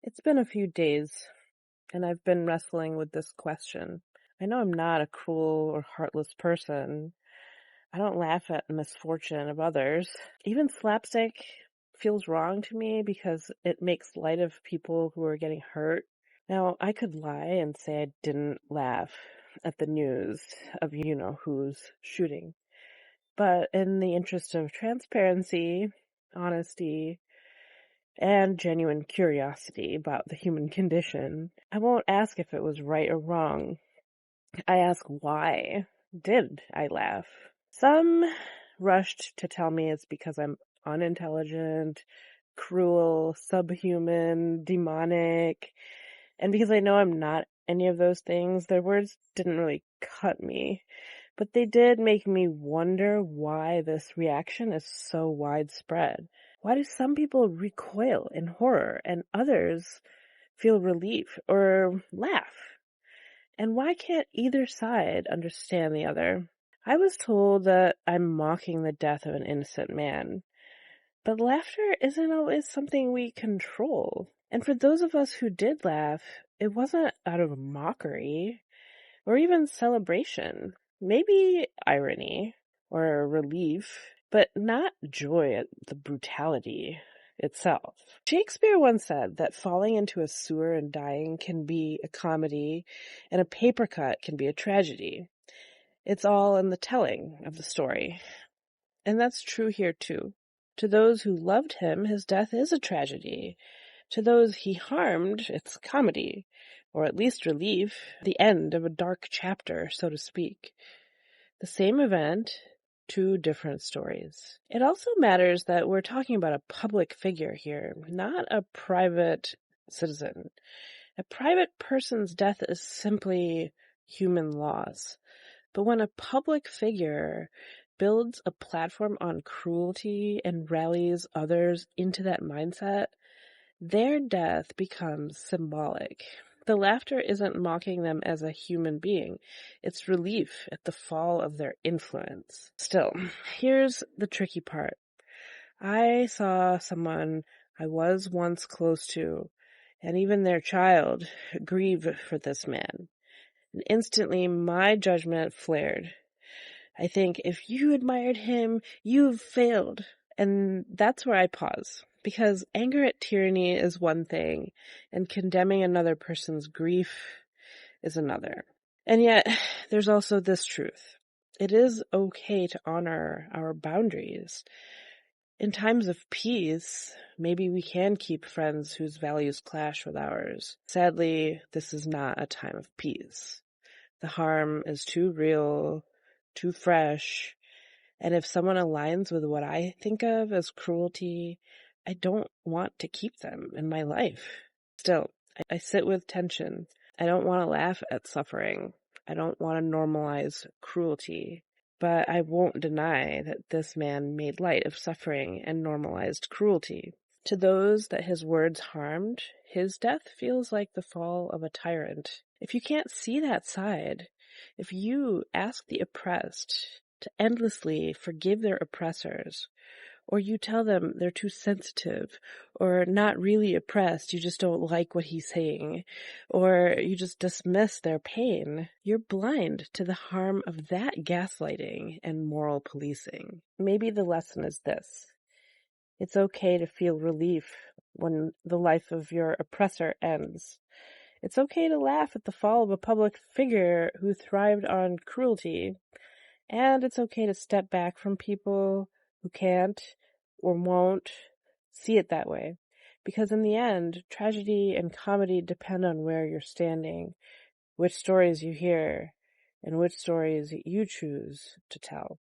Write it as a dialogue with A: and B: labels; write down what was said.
A: It's been a few days, and I've been wrestling with this question. I know I'm not a cruel or heartless person. I don't laugh at the misfortune of others. Even slapstick feels wrong to me because it makes light of people who are getting hurt. Now, I could lie and say I didn't laugh at the news of who's shooting. But in the interest of transparency, honesty, and genuine curiosity about the human condition, I won't ask if it was right or wrong. I ask why did I laugh? Some rushed to tell me it's because I'm unintelligent, cruel, subhuman, demonic, and because I know I'm not any of those things. Their words didn't really cut me, but they did make me wonder why this reaction is so widespread. Why do some people recoil in horror and others feel relief or laugh? And why can't either side understand the other? I was told that I'm mocking the death of an innocent man, but laughter isn't always something we control. And for those of us who did laugh, it wasn't out of mockery or even celebration. Maybe irony or relief, but not joy at the brutality itself. Shakespeare once said that falling into a sewer and dying can be a comedy and a paper cut can be a tragedy. It's all in the telling of the story. And that's true here too. To those who loved him, his death is a tragedy. To those he harmed, it's comedy, or at least relief, the end of a dark chapter, so to speak. The same event, two different stories. It also matters that we're talking about a public figure here, not a private citizen. A private person's death is simply human loss. But when a public figure builds a platform on cruelty and rallies others into that mindset, their death becomes symbolic. The laughter isn't mocking them as a human being. It's relief at the fall of their influence. Still, here's the tricky part. I saw someone I was once close to, and even their child, grieve for this man. And instantly my judgment flared. I think if you admired him, you've failed. And that's where I pause. Because anger at tyranny is one thing, and condemning another person's grief is another. And yet, there's also this truth. It is okay to honor our boundaries. In times of peace, maybe we can keep friends whose values clash with ours. Sadly, this is not a time of peace. The harm is too real, too fresh, and if someone aligns with what I think of as cruelty, I don't want to keep them in my life. Still, I sit with tension. I don't want to laugh at suffering. I don't want to normalize cruelty. But I won't deny that this man made light of suffering and normalized cruelty. To those that his words harmed, his death feels like the fall of a tyrant. If you can't see that side, if you ask the oppressed to endlessly forgive their oppressors, or you tell them they're too sensitive, or not really oppressed, you just don't like what he's saying, or you just dismiss their pain, you're blind to the harm of that gaslighting and moral policing. Maybe the lesson is this. It's okay to feel relief when the life of your oppressor ends. It's okay to laugh at the fall of a public figure who thrived on cruelty. And it's okay to step back from people who can't or won't see it that way. Because in the end, tragedy and comedy depend on where you're standing, which stories you hear, and which stories you choose to tell.